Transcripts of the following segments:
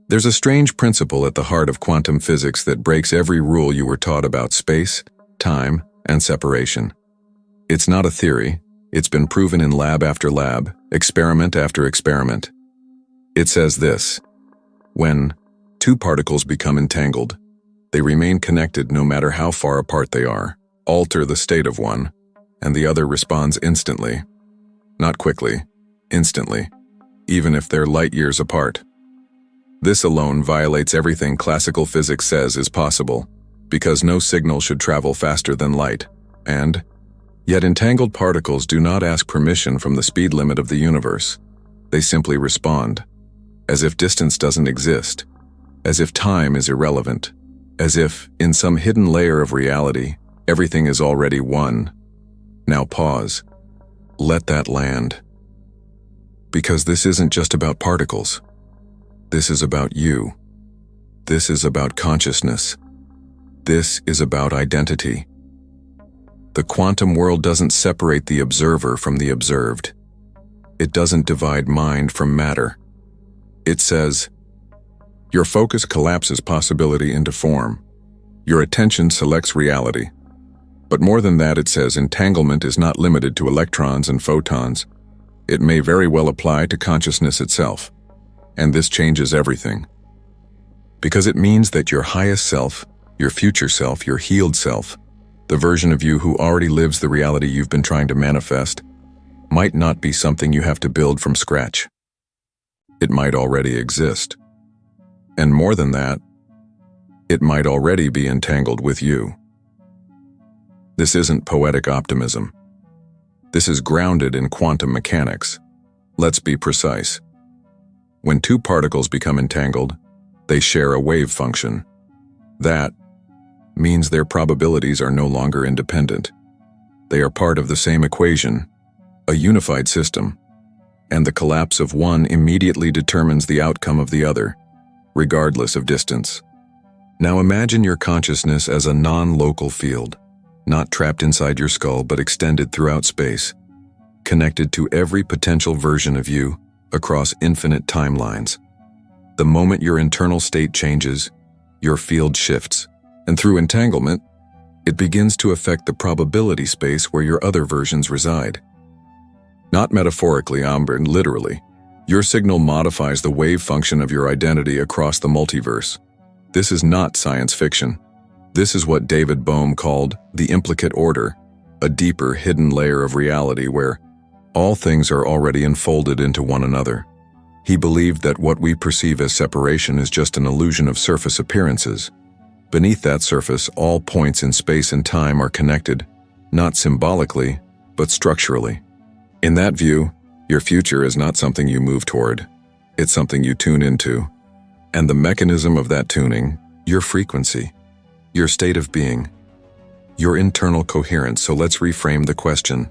There's a strange principle at the heart of quantum physics that breaks every rule you were taught about space, time, and separation. It's not a theory. It's been proven in lab after lab, experiment after experiment. It says this: when two particles become entangled, they remain connected no matter how far apart they are. Alter the state of one, and the other responds instantly. Not quickly, instantly, even if they're light years apart. This alone violates everything classical physics says is possible, because no signal should travel faster than light, and yet entangled particles do not ask permission from the speed limit of the universe. They simply respond, as if distance doesn't exist, as if time is irrelevant, as if, in some hidden layer of reality, everything is already one. Now pause. Let that land. Because this isn't just about particles. This is about you. This is about consciousness. This is about identity. The quantum world doesn't separate the observer from the observed. It doesn't divide mind from matter. It says, your focus collapses possibility into form. Your attention selects reality. But more than that, it says entanglement is not limited to electrons and photons. It may very well apply to consciousness itself. And this changes everything. Because it means that your highest self, your future self, your healed self, the version of you who already lives the reality you've been trying to manifest, might not be something you have to build from scratch. It might already exist. And more than that, it might already be entangled with you. This isn't poetic optimism. This is grounded in quantum mechanics. Let's be precise. When two particles become entangled, they share a wave function. That means their probabilities are no longer independent. They are part of the same equation, a unified system, and the collapse of one immediately determines the outcome of the other, regardless of distance. Now imagine your consciousness as a non-local field, not trapped inside your skull but extended throughout space, connected to every potential version of you across infinite timelines. The moment your internal state changes, your field shifts, and through entanglement, it begins to affect the probability space where your other versions reside. Not metaphorically, but literally, your signal modifies the wave function of your identity across the multiverse. This is not science fiction. This is what David Bohm called the implicate order, a deeper, hidden layer of reality where all things are already enfolded into one another. He believed that what we perceive as separation is just an illusion of surface appearances. Beneath that surface, all points in space and time are connected, not symbolically, but structurally. In that view, your future is not something you move toward. It's something you tune into. And the mechanism of that tuning, your frequency, your state of being, your internal coherence. So let's reframe the question.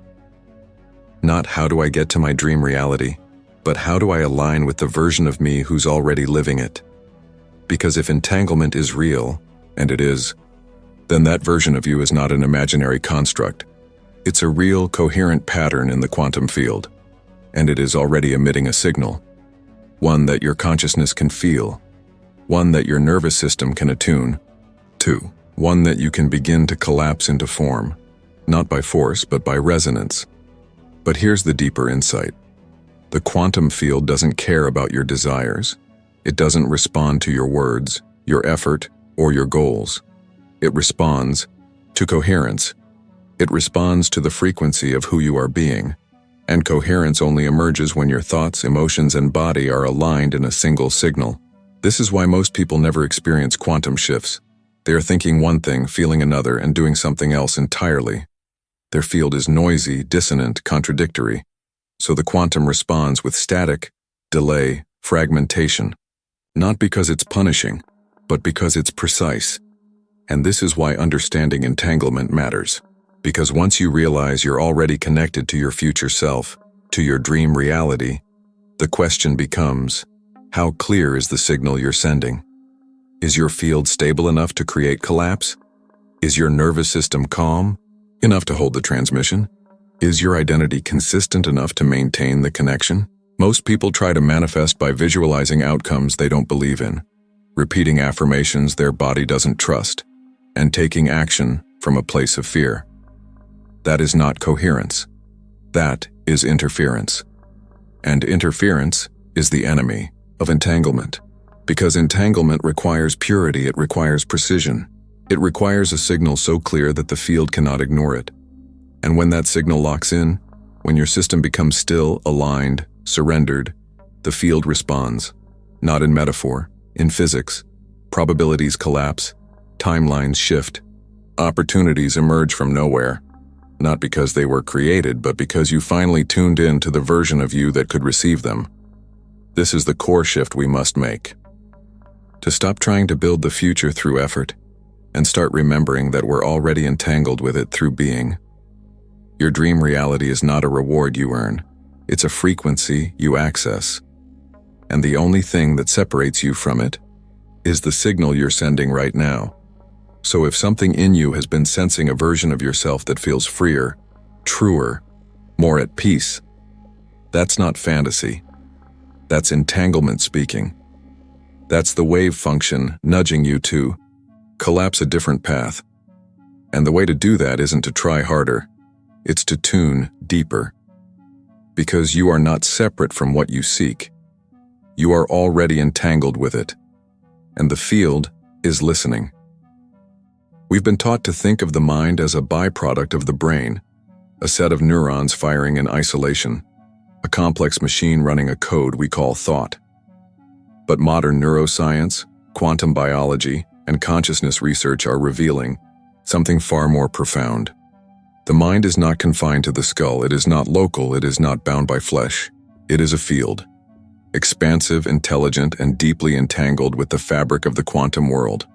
Not how do I get to my dream reality, but how do I align with the version of me who's already living it? Because if entanglement is real, and it is, then that version of you is not an imaginary construct. It's a real, coherent pattern in the quantum field, and it is already emitting a signal, one that your consciousness can feel, one that your nervous system can attune to, one that you can begin to collapse into form, not by force, but by resonance. But here's the deeper insight. The quantum field doesn't care about your desires. It doesn't respond to your words, your effort, or your goals. It responds to coherence. It responds to the frequency of who you are being. And coherence only emerges when your thoughts, emotions, and body are aligned in a single signal. This is why most people never experience quantum shifts. They are thinking one thing, feeling another, and doing something else entirely. Their field is noisy, dissonant, contradictory. So the quantum responds with static, delay, fragmentation. Not because it's punishing, but because it's precise. And this is why understanding entanglement matters. Because once you realize you're already connected to your future self, to your dream reality, the question becomes, how clear is the signal you're sending? Is your field stable enough to create collapse? Is your nervous system calm enough to hold the transmission? Is your identity consistent enough to maintain the connection? Most people try to manifest by visualizing outcomes they don't believe in, repeating affirmations their body doesn't trust, and taking action from a place of fear. That is not coherence. That is interference. And interference is the enemy of entanglement. Because entanglement requires purity, it requires precision. It requires a signal so clear that the field cannot ignore it. And when that signal locks in, when your system becomes still, aligned, surrendered, the field responds. Not in metaphor, in physics. Probabilities collapse, timelines shift, opportunities emerge from nowhere. Not because they were created, but because you finally tuned in to the version of you that could receive them. This is the core shift we must make. To stop trying to build the future through effort, and start remembering that we're already entangled with it through being. Your dream reality is not a reward you earn. It's a frequency you access. And the only thing that separates you from it is the signal you're sending right now. So if something in you has been sensing a version of yourself that feels freer, truer, more at peace, that's not fantasy. That's entanglement speaking. That's the wave function nudging you to collapse a different path. And the way to do that isn't to try harder, it's to tune deeper. Because you are not separate from what you seek. You are already entangled with it. And the field is listening. We've been taught to think of the mind as a byproduct of the brain, a set of neurons firing in isolation, a complex machine running a code we call thought. But modern neuroscience, quantum biology, and consciousness research are revealing something far more profound. The mind is not confined to the skull, it is not local, it is not bound by flesh. It is a field, expansive, intelligent, and deeply entangled with the fabric of the quantum world.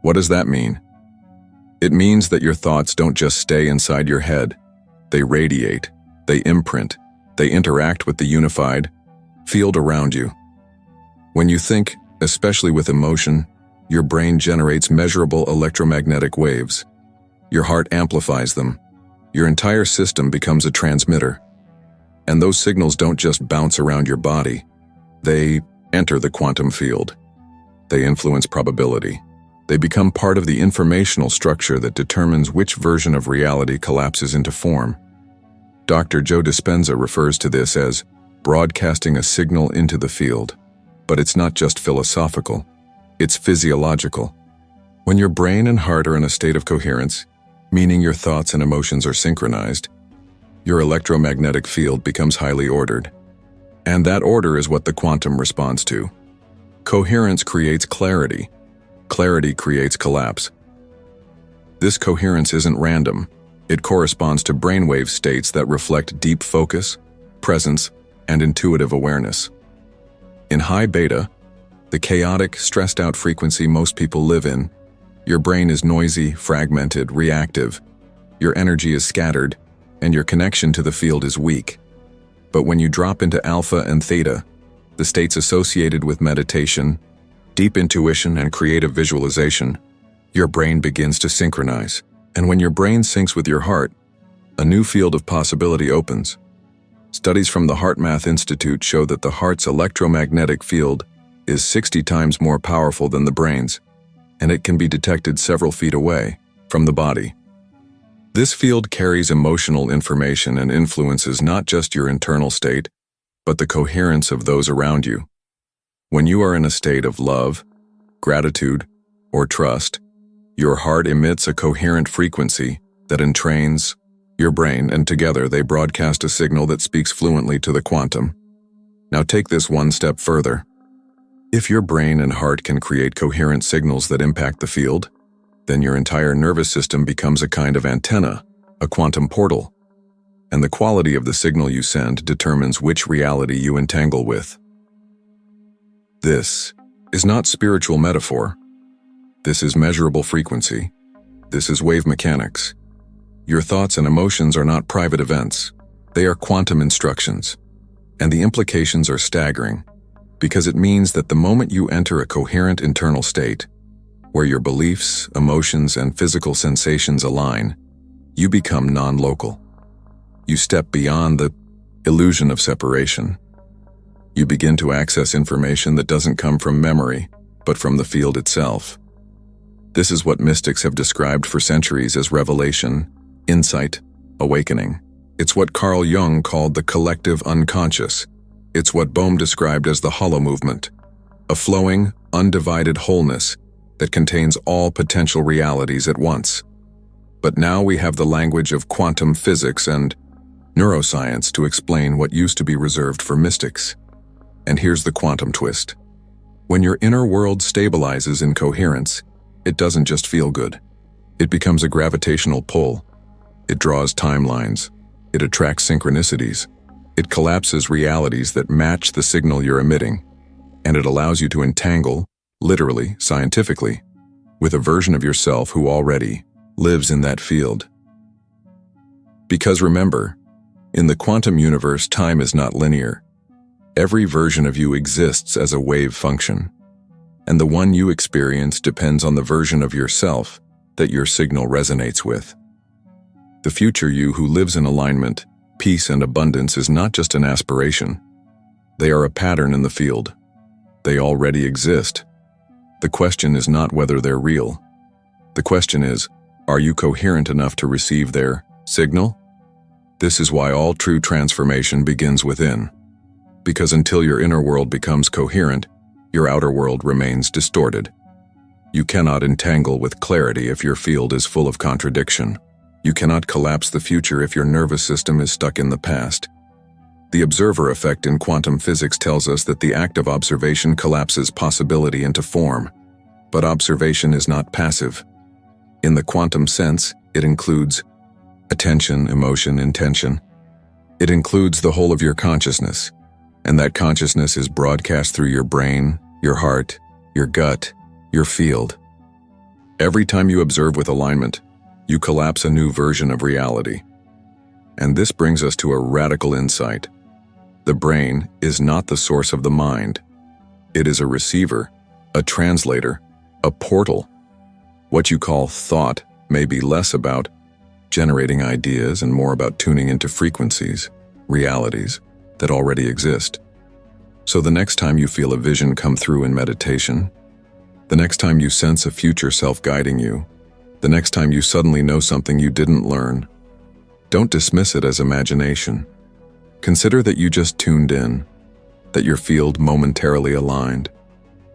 What does that mean? It means that your thoughts don't just stay inside your head. They radiate, they imprint, they interact with the unified field around you. When you think, especially with emotion, your brain generates measurable electromagnetic waves. Your heart amplifies them. Your entire system becomes a transmitter. And those signals don't just bounce around your body. They enter the quantum field. They influence probability. They become part of the informational structure that determines which version of reality collapses into form. Dr. Joe Dispenza refers to this as broadcasting a signal into the field. But it's not just philosophical. It's physiological. When your brain and heart are in a state of coherence, meaning your thoughts and emotions are synchronized, your electromagnetic field becomes highly ordered. And that order is what the quantum responds to. Coherence creates clarity. Clarity creates collapse. This coherence isn't random. It corresponds to brainwave states that reflect deep focus, presence, and intuitive awareness. In high beta, the chaotic, stressed-out frequency most people live in, your brain is noisy, fragmented, reactive. Your energy is scattered, and your connection to the field is weak. But when you drop into alpha and theta, the states associated with meditation, deep intuition, and creative visualization, your brain begins to synchronize. And when your brain syncs with your heart, a new field of possibility opens. Studies from the HeartMath Institute show that the heart's electromagnetic field is 60 times more powerful than the brain's, and it can be detected several feet away from the body. This field carries emotional information and influences not just your internal state, but the coherence of those around you. When you are in a state of love, gratitude, or trust, your heart emits a coherent frequency that entrains your brain, and together they broadcast a signal that speaks fluently to the quantum. Now take this one step further. If your brain and heart can create coherent signals that impact the field, then your entire nervous system becomes a kind of antenna, a quantum portal. And the quality of the signal you send determines which reality you entangle with. This is not spiritual metaphor. This is measurable frequency. This is wave mechanics. Your thoughts and emotions are not private events. They are quantum instructions. And the implications are staggering, because it means that the moment you enter a coherent internal state, where your beliefs, emotions, and physical sensations align, you become non-local. You step beyond the illusion of separation. You begin to access information that doesn't come from memory, but from the field itself. This is what mystics have described for centuries as revelation, insight, awakening. It's what Carl Jung called the collective unconscious. It's what Bohm described as the hollow movement, a flowing, undivided wholeness that contains all potential realities at once. But now we have the language of quantum physics and neuroscience to explain what used to be reserved for mystics. And here's the quantum twist. When your inner world stabilizes in coherence, it doesn't just feel good. It becomes a gravitational pull. It draws timelines. It attracts synchronicities. It collapses realities that match the signal you're emitting. And it allows you to entangle, literally, scientifically, with a version of yourself who already lives in that field. Because remember, in the quantum universe, time is not linear. Every version of you exists as a wave function, and the one you experience depends on the version of yourself that your signal resonates with. The future you who lives in alignment, peace, and abundance is not just an aspiration. They are a pattern in the field. They already exist. The question is not whether they're real. The question is, are you coherent enough to receive their signal? This is why all true transformation begins within. Because until your inner world becomes coherent, your outer world remains distorted. You cannot entangle with clarity if your field is full of contradiction. You cannot collapse the future if your nervous system is stuck in the past. The observer effect in quantum physics tells us that the act of observation collapses possibility into form. But observation is not passive. In the quantum sense, it includes attention, emotion, intention. It includes the whole of your consciousness, and that consciousness is broadcast through your brain, your heart, your gut, your field. Every time you observe with alignment, you collapse a new version of reality. And this brings us to a radical insight. The brain is not the source of the mind. It is a receiver, a translator, a portal. What you call thought may be less about generating ideas and more about tuning into frequencies, realities that already exist. So the next time you feel a vision come through in meditation, the next time you sense a future self guiding you, the next time you suddenly know something you didn't learn, don't dismiss it as imagination. Consider that you just tuned in, that your field momentarily aligned,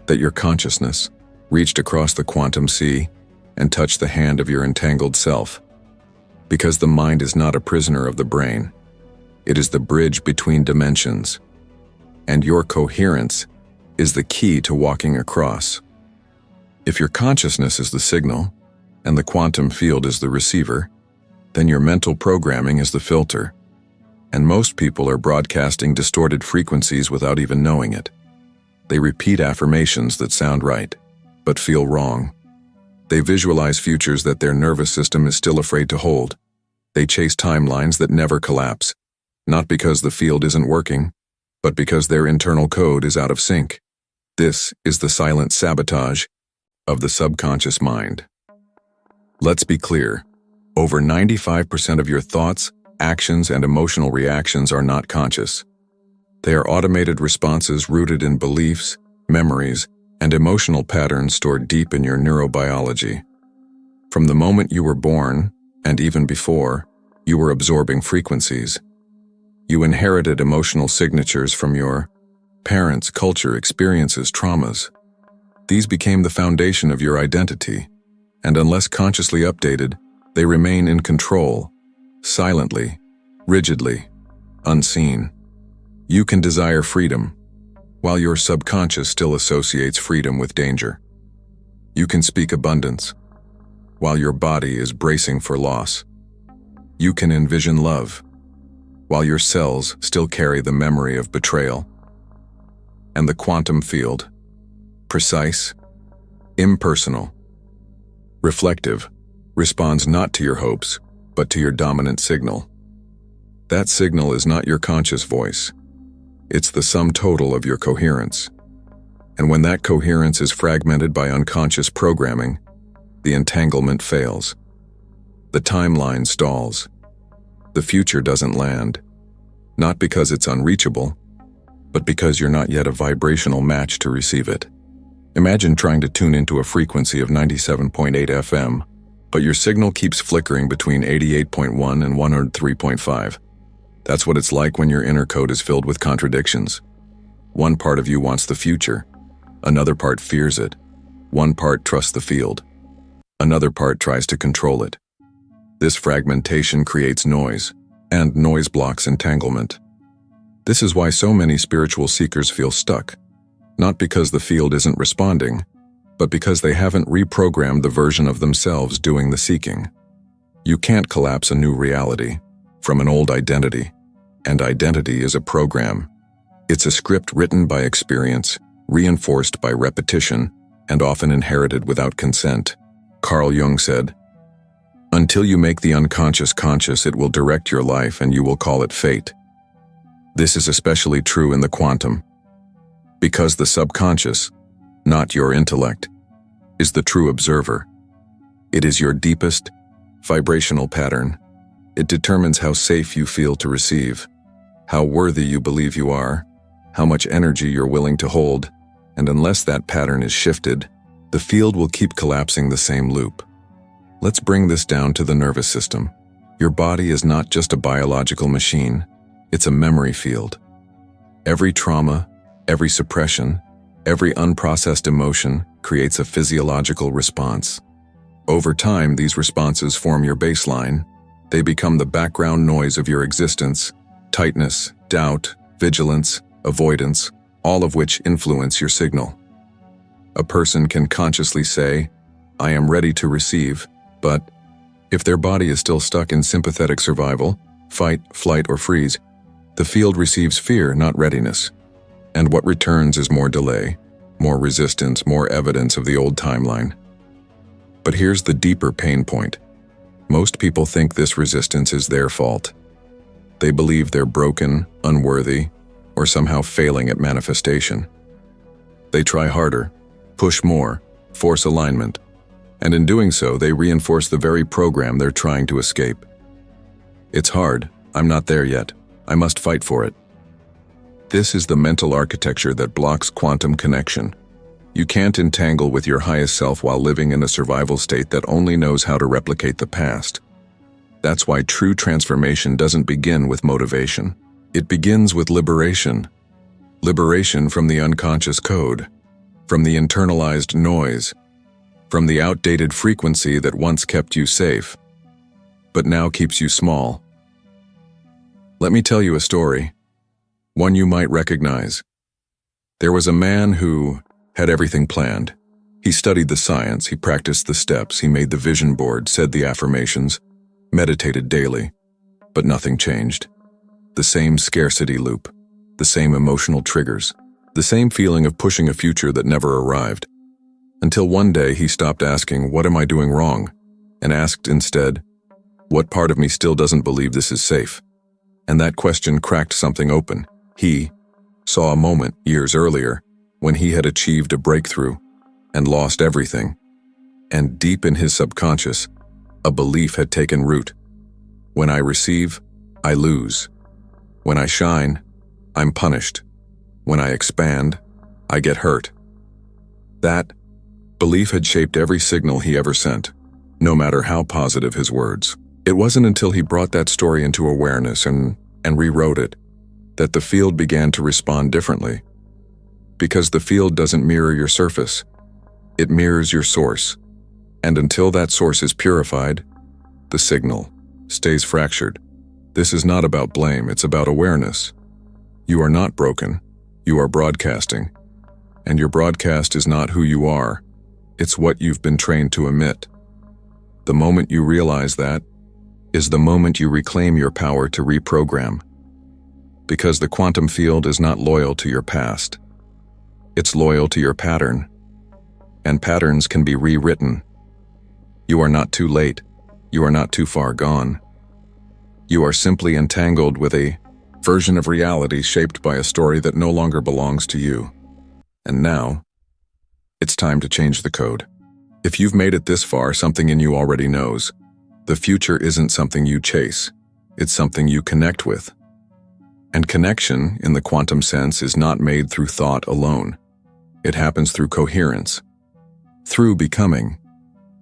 that your consciousness reached across the quantum sea and touched the hand of your entangled self. Because the mind is not a prisoner of the brain. It is the bridge between dimensions. And your coherence is the key to walking across. If your consciousness is the signal, and the quantum field is the receiver, then your mental programming is the filter. And most people are broadcasting distorted frequencies without even knowing it. They repeat affirmations that sound right, but feel wrong. They visualize futures that their nervous system is still afraid to hold. They chase timelines that never collapse, not because the field isn't working, but because their internal code is out of sync. This is the silent sabotage of the subconscious mind. Let's be clear. Over 95% of your thoughts, actions, and emotional reactions are not conscious. They are automated responses rooted in beliefs, memories, and emotional patterns stored deep in your neurobiology. From the moment you were born, and even before, you were absorbing frequencies. You inherited emotional signatures from your parents, culture, experiences, traumas. These became the foundation of your identity, and unless consciously updated, they remain in control, silently, rigidly, unseen. You can desire freedom, while your subconscious still associates freedom with danger. You can speak abundance, while your body is bracing for loss. You can envision love, while your cells still carry the memory of betrayal. And the quantum field, precise, impersonal, reflective, responds not to your hopes, but to your dominant signal. That signal is not your conscious voice. It's the sum total of your coherence. And when that coherence is fragmented by unconscious programming, the entanglement fails. The timeline stalls. The future doesn't land. not because it's unreachable, but because you're not yet a vibrational match to receive it. Imagine trying to tune into a frequency of 97.8 FM, but your signal keeps flickering between 88.1 and 103.5. That's what it's like when your inner code is filled with contradictions. One part of you wants the future. Another part fears it. One part trusts the field. Another part tries to control it. This fragmentation creates noise, and noise blocks entanglement. This is why so many spiritual seekers feel stuck, not because the field isn't responding, but because they haven't reprogrammed the version of themselves doing the seeking. You can't collapse a new reality from an old identity, and identity is a program. It's a script written by experience, reinforced by repetition, and often inherited without consent. Carl Jung said, "Until you make the unconscious conscious, it will direct your life and you will call it fate." This is especially true in the quantum, because the subconscious, not your intellect, is the true observer. It is your deepest, vibrational pattern. It determines how safe you feel to receive, how worthy you believe you are, how much energy you're willing to hold, and unless that pattern is shifted, the field will keep collapsing the same loop. Let's bring this down to the nervous system. Your body is not just a biological machine, it's a memory field. Every trauma, every suppression, every unprocessed emotion creates a physiological response. Over time, these responses form your baseline. They become the background noise of your existence: tightness, doubt, vigilance, avoidance, all of which influence your signal. A person can consciously say, "I am ready to receive," but if their body is still stuck in sympathetic survival, fight, flight, or freeze, the field receives fear, not readiness. And what returns is more delay, more resistance, more evidence of the old timeline. But here's the deeper pain point. Most people think this resistance is their fault. They believe they're broken, unworthy, or somehow failing at manifestation. They try harder, push more, force alignment, and in doing so, they reinforce the very program they're trying to escape. It's hard. I'm not there yet. I must fight for it. This is the mental architecture that blocks quantum connection. You can't entangle with your highest self while living in a survival state that only knows how to replicate the past. That's why true transformation doesn't begin with motivation. It begins with liberation. Liberation from the unconscious code, from the internalized noise, from the outdated frequency that once kept you safe, but now keeps you small. Let me tell you a story, one you might recognize. There was a man who had everything planned. He studied the science, he practiced the steps, he made the vision board, said the affirmations, meditated daily, but nothing changed. The same scarcity loop, the same emotional triggers, the same feeling of pushing a future that never arrived. Until one day he stopped asking, "What am I doing wrong?" and asked instead, "What part of me still doesn't believe this is safe?" And that question cracked something open. He saw a moment years earlier when he had achieved a breakthrough and lost everything. And deep in his subconscious, a belief had taken root. When I receive, I lose. When I shine, I'm punished. When I expand, I get hurt. That belief had shaped every signal he ever sent, no matter how positive his words. It wasn't until he brought that story into awareness and rewrote it that the field began to respond differently. Because the field doesn't mirror your surface, it mirrors your source. And until that source is purified, the signal stays fractured. This is not about blame, it's about awareness. You are not broken, you are broadcasting. And your broadcast is not who you are, it's what you've been trained to emit. The moment you realize that is the moment you reclaim your power to reprogram. Because the quantum field is not loyal to your past. It's loyal to your pattern. And patterns can be rewritten. You are not too late. You are not too far gone. You are simply entangled with a version of reality shaped by a story that no longer belongs to you. And now, it's time to change the code. If you've made it this far, something in you already knows. The future isn't something you chase. It's something you connect with. And connection, in the quantum sense, is not made through thought alone. It happens through coherence, through becoming,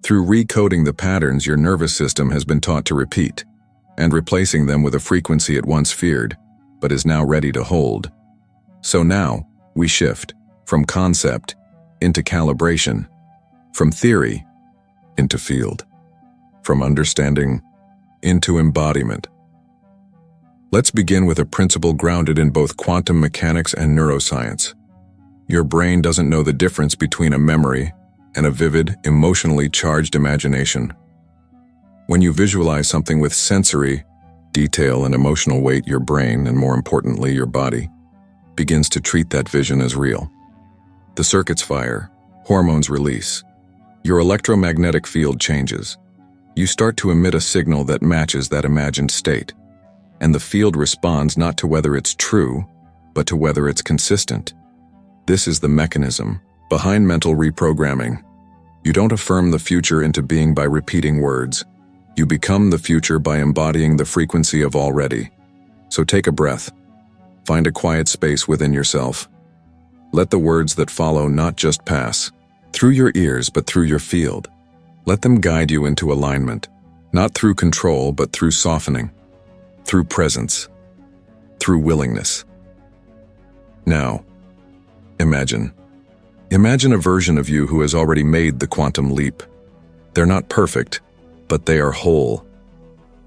through recoding the patterns your nervous system has been taught to repeat, and replacing them with a frequency it once feared, but is now ready to hold. So now, we shift from concept into calibration, from theory into field, from understanding into embodiment. Let's begin with a principle grounded in both quantum mechanics and neuroscience. Your brain doesn't know the difference between a memory and a vivid, emotionally charged imagination. When you visualize something with sensory, detail, and emotional weight, your brain, and more importantly, your body, begins to treat that vision as real. The circuits fire, hormones release. Your electromagnetic field changes. You start to emit a signal that matches that imagined state. And the field responds not to whether it's true, but to whether it's consistent. This is the mechanism behind mental reprogramming. You don't affirm the future into being by repeating words. You become the future by embodying the frequency of already. So take a breath. Find a quiet space within yourself. Let the words that follow not just pass through your ears, but through your field. Let them guide you into alignment, not through control, but through softening, through presence, through willingness. Now, imagine a version of you who has already made the quantum leap. They're not perfect, but they are whole.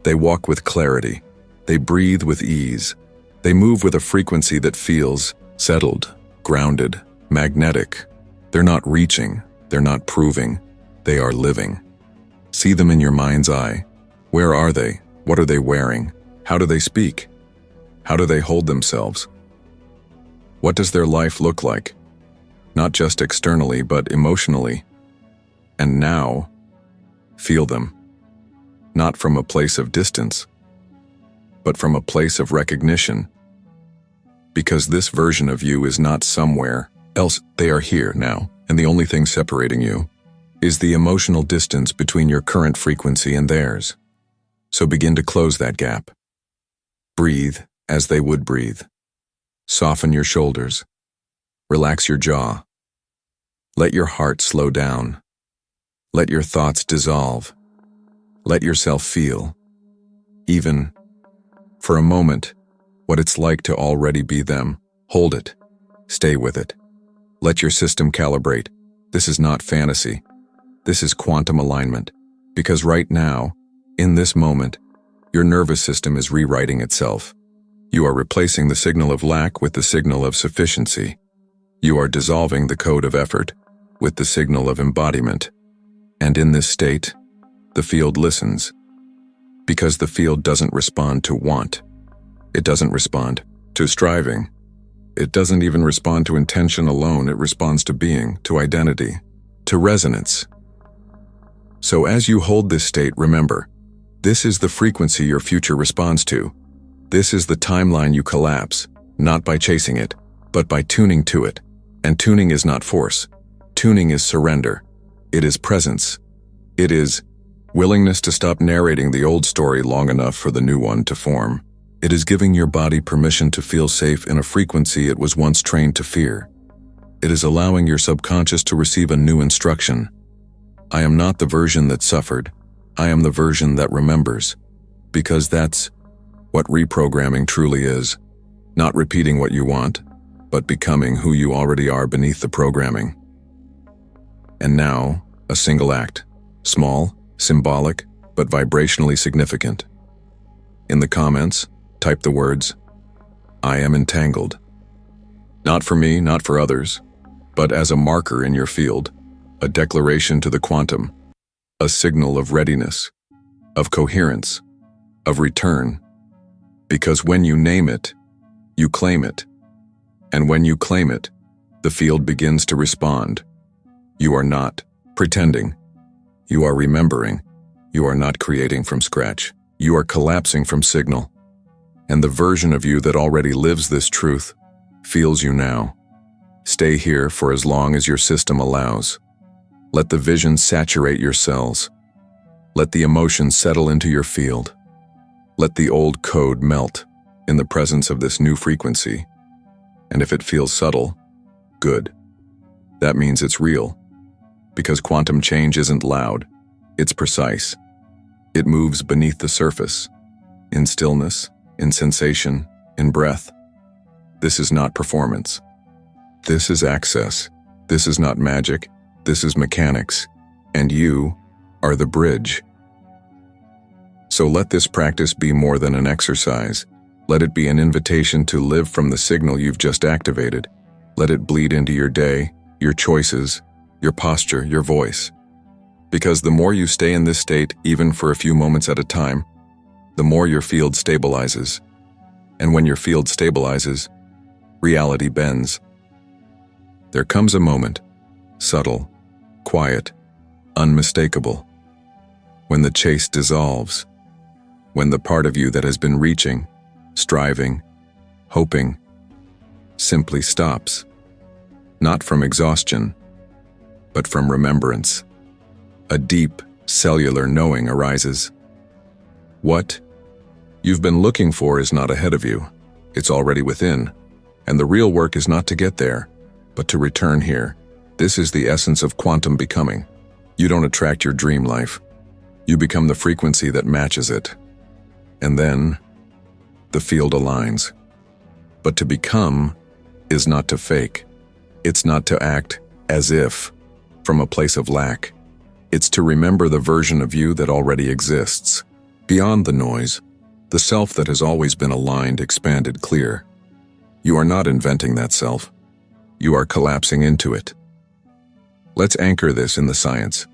They walk with clarity. They breathe with ease. They move with a frequency that feels settled, grounded, magnetic. They're not reaching. They're not proving. They are living. See them in your mind's eye. Where are they? What are they wearing? How do they speak? How do they hold themselves? What does their life look like? Not just externally, but emotionally. And now, feel them. Not from a place of distance, but from a place of recognition. Because this version of you is not somewhere else. They are here now, and the only thing separating you is the emotional distance between your current frequency and theirs. So begin to close that gap. Breathe as they would breathe. Soften your shoulders. Relax your jaw. Let your heart slow down. Let your thoughts dissolve. Let yourself feel, even for a moment, what it's like to already be them. Hold it. Stay with it. Let your system calibrate. This is not fantasy. This is quantum alignment. Because right now, in this moment, your nervous system is rewriting itself. You are replacing the signal of lack with the signal of sufficiency. You are dissolving the code of effort with the signal of embodiment. And in this state, the field listens. Because the field doesn't respond to want. It doesn't respond to striving. It doesn't even respond to intention alone. It responds to being, to identity, to resonance. So as you hold this state, remember, this is the frequency your future responds to. This is the timeline you collapse, not by chasing it, but by tuning to it. And tuning is not force. Tuning is surrender. It is presence. It is willingness to stop narrating the old story long enough for the new one to form. It is giving your body permission to feel safe in a frequency it was once trained to fear. It is allowing your subconscious to receive a new instruction. I am not the version that suffered. I am the version that remembers. Because that's what reprogramming truly is. Not repeating what you want, but becoming who you already are beneath the programming. And now, a single act. Small, symbolic, but vibrationally significant. In the comments, type the words, I am entangled. Not for me, not for others, but as a marker in your field, a declaration to the quantum, a signal of readiness, of coherence, of return. Because when you name it, you claim it. And when you claim it, the field begins to respond. You are not pretending. You are remembering. You are not creating from scratch. You are collapsing from signal. And the version of you that already lives this truth feels you now. Stay here for as long as your system allows. Let the vision saturate your cells. Let the emotions settle into your field. Let the old code melt. in the presence of this new frequency. And if it feels subtle, good. That means it's real. Because quantum change isn't loud, it's precise. It moves beneath the surface, in stillness, in sensation, in breath. This is not performance. This is access. This is not magic. This is mechanics. And you are the bridge. So let this practice be more than an exercise. Let it be an invitation to live from the signal you've just activated. Let it bleed into your day, your choices, your posture, your voice. Because the more you stay in this state, even for a few moments at a time, the more your field stabilizes. And when your field stabilizes, reality bends. There comes a moment, subtle, quiet, unmistakable, when the chase dissolves, when the part of you that has been reaching, striving, hoping, simply stops. Not from exhaustion, but from remembrance. A deep, cellular knowing arises. What you've been looking for is not ahead of you. It's already within. And the real work is not to get there, but to return here. This is the essence of quantum becoming. You don't attract your dream life. You become the frequency that matches it. And then, the field aligns. But to become is not to fake. It's not to act as if, from a place of lack. It's to remember the version of you that already exists, beyond the noise, the self that has always been aligned, expanded, clear. You are not inventing that self. You are collapsing into it. Let's anchor this in the science.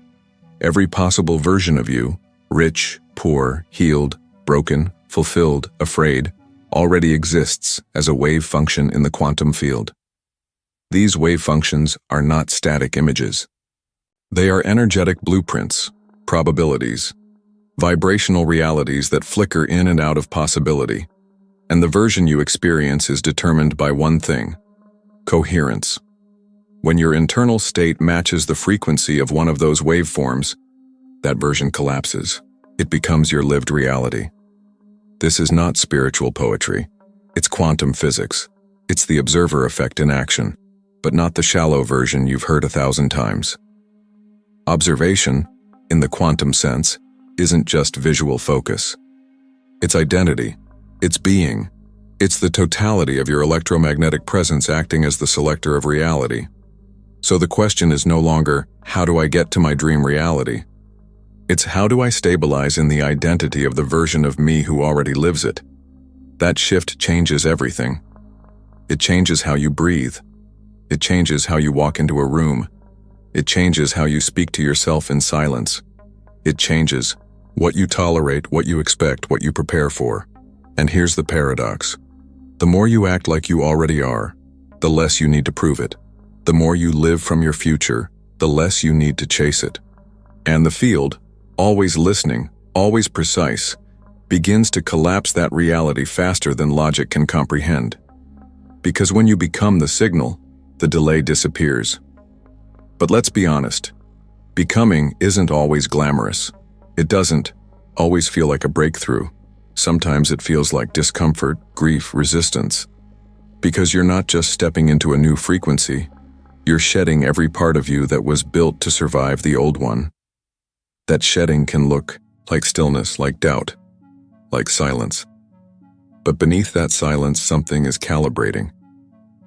Every possible version of you, rich, poor, healed, broken, fulfilled, afraid, already exists as a wave function in the quantum field. These wave functions are not static images. They are energetic blueprints, probabilities, vibrational realities that flicker in and out of possibility. And the version you experience is determined by one thing: coherence. When your internal state matches the frequency of one of those waveforms, that version collapses. It becomes your lived reality. This is not spiritual poetry. It's quantum physics. It's the observer effect in action, but not the shallow version you've heard 1,000 times. Observation, in the quantum sense, isn't just visual focus. It's identity. It's being. It's the totality of your electromagnetic presence acting as the selector of reality. So the question is no longer, how do I get to my dream reality? It's how do I stabilize in the identity of the version of me who already lives it? That shift changes everything. It changes how you breathe. It changes how you walk into a room. It changes how you speak to yourself in silence. It changes what you tolerate, what you expect, what you prepare for. And here's the paradox. The more you act like you already are, the less you need to prove it. The more you live from your future, the less you need to chase it. And the field, always listening, always precise, begins to collapse that reality faster than logic can comprehend. Because when you become the signal, the delay disappears. But let's be honest, becoming isn't always glamorous. It doesn't always feel like a breakthrough. Sometimes it feels like discomfort, grief, resistance. Because you're not just stepping into a new frequency, you're shedding every part of you that was built to survive the old one. That shedding can look like stillness, like doubt, like silence. But beneath that silence, something is calibrating.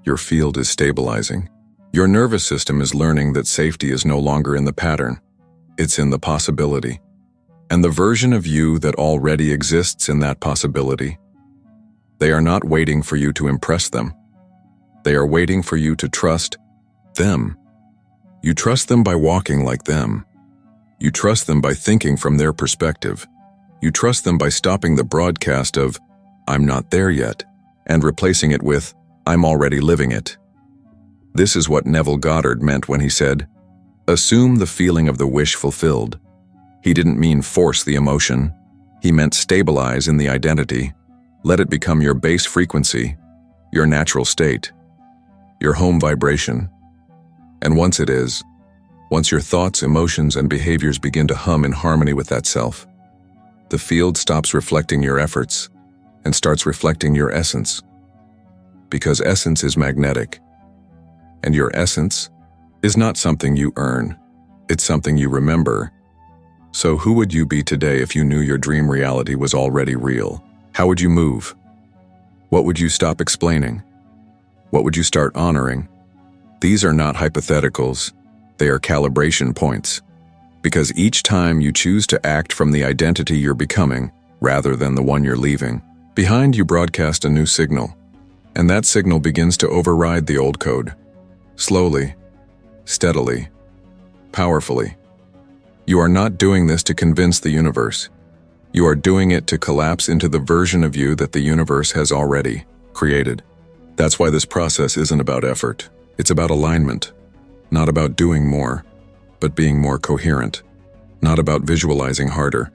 Your field is stabilizing. Your nervous system is learning that safety is no longer in the pattern. It's in the possibility. And the version of you that already exists in that possibility, they are not waiting for you to impress them. They are waiting for you to trust them. You trust them by walking like them. You trust them by thinking from their perspective. You trust them by stopping the broadcast of, "I'm not there yet," and replacing it with, "I'm already living it." This is what Neville Goddard meant when he said, "Assume the feeling of the wish fulfilled." He didn't mean force the emotion. He meant stabilize in the identity. Let it become your base frequency, your natural state, your home vibration. And once it is, once your thoughts, emotions, and behaviors begin to hum in harmony with that self, the field stops reflecting your efforts and starts reflecting your essence. Because essence is magnetic. And your essence is not something you earn. It's something you remember. So who would you be today if you knew your dream reality was already real? How would you move? What would you stop explaining? What would you start honoring? These are not hypotheticals. They are calibration points. Because each time you choose to act from the identity you're becoming, rather than the one you're leaving, behind you broadcast a new signal. And that signal begins to override the old code. Slowly, steadily, powerfully. You are not doing this to convince the universe. You are doing it to collapse into the version of you that the universe has already created. That's why this process isn't about effort. It's about alignment. Not about doing more, but being more coherent. Not about visualizing harder,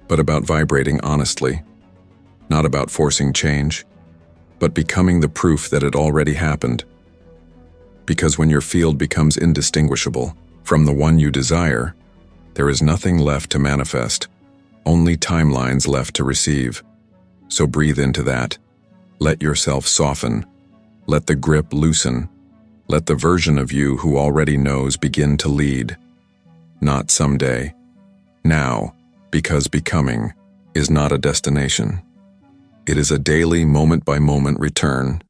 but about vibrating honestly. Not about forcing change, but becoming the proof that it already happened. Because when your field becomes indistinguishable from the one you desire, there is nothing left to manifest, only timelines left to receive. So breathe into that. Let yourself soften. Let the grip loosen. Let the version of you who already knows begin to lead. Not someday. Now, because becoming is not a destination. It is a daily, moment-by-moment return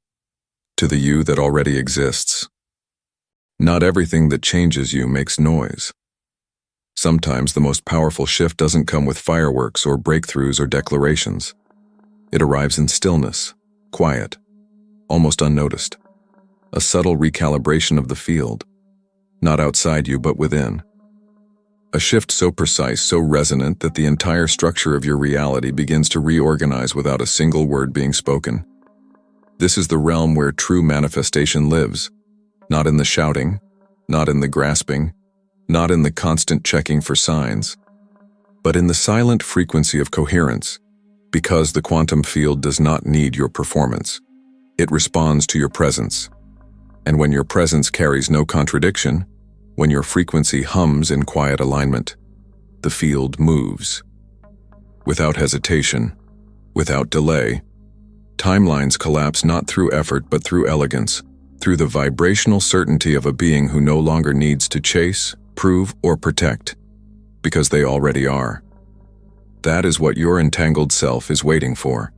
to the you that already exists. Not everything that changes you makes noise. Sometimes the most powerful shift doesn't come with fireworks or breakthroughs or declarations. It arrives in stillness, quiet, almost unnoticed. A subtle recalibration of the field, not outside you but within. A shift so precise, so resonant that the entire structure of your reality begins to reorganize without a single word being spoken. This is the realm where true manifestation lives, not in the shouting, not in the grasping, not in the constant checking for signs, but in the silent frequency of coherence, because the quantum field does not need your performance. It responds to your presence. And when your presence carries no contradiction, when your frequency hums in quiet alignment, the field moves. Without hesitation, without delay, timelines collapse not through effort but through elegance, through the vibrational certainty of a being who no longer needs to chase, prove, or protect, because they already are. That is what your entangled self is waiting for.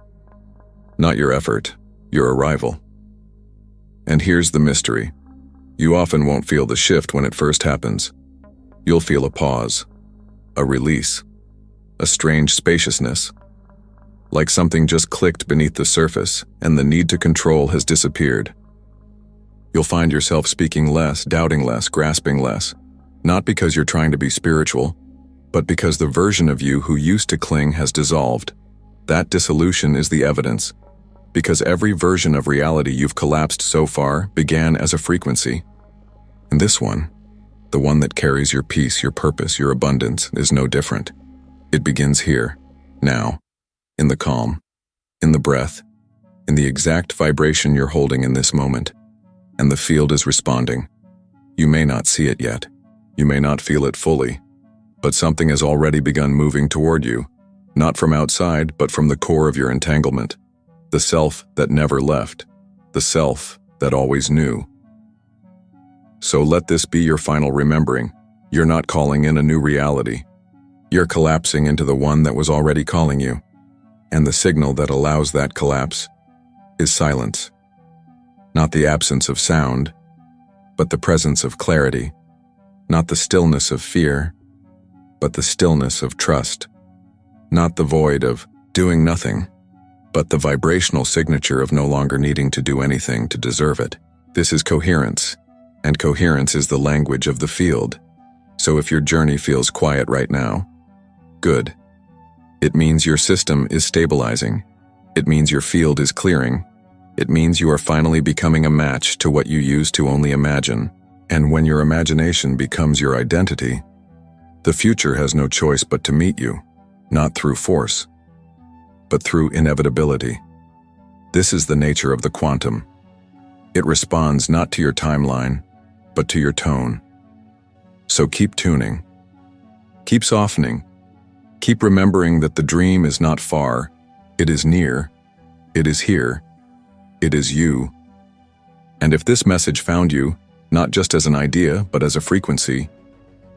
Not your effort, your arrival. And here's the mystery. You often won't feel the shift when it first happens. You'll feel a pause, a release, a strange spaciousness, like something just clicked beneath the surface and the need to control has disappeared. You'll find yourself speaking less, doubting less, grasping less, not because you're trying to be spiritual, but because the version of you who used to cling has dissolved. That dissolution is the evidence, because every version of reality you've collapsed so far began as a frequency. And this one, the one that carries your peace, your purpose, your abundance, is no different. It begins here, now, in the calm, in the breath, in the exact vibration you're holding in this moment. And the field is responding. You may not see it yet. You may not feel it fully, but something has already begun moving toward you, not from outside, but from the core of your entanglement. The self that never left, the self that always knew. So let this be your final remembering. You're not calling in a new reality. You're collapsing into the one that was already calling you. And the signal that allows that collapse is silence. Not the absence of sound, but the presence of clarity. Not the stillness of fear, but the stillness of trust. Not the void of doing nothing, but the vibrational signature of no longer needing to do anything to deserve it. This is coherence, and coherence is the language of the field. So if your journey feels quiet right now, good. It means your system is stabilizing. It means your field is clearing. It means you are finally becoming a match to what you used to only imagine. And when your imagination becomes your identity, the future has no choice but to meet you, not through force, but through inevitability. This is the nature of the quantum. It responds not to your timeline, but to your tone. So keep tuning. Keep softening. Keep remembering that the dream is not far, it is near, It is here. It is you. And if this message found you, not just as an idea, but as a frequency,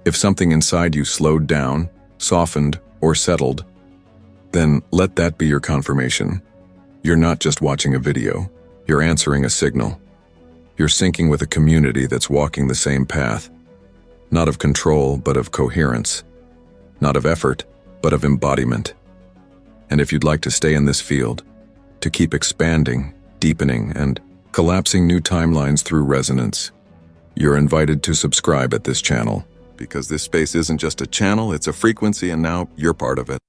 if something inside you slowed down, softened, or settled, then let that be your confirmation. You're not just watching a video, you're answering a signal. You're syncing with a community that's walking the same path, not of control, but of coherence, not of effort, but of embodiment. And if you'd like to stay in this field, to keep expanding, deepening, and collapsing new timelines through resonance, you're invited to subscribe at this channel, because this space isn't just a channel, it's a frequency, and now you're part of it.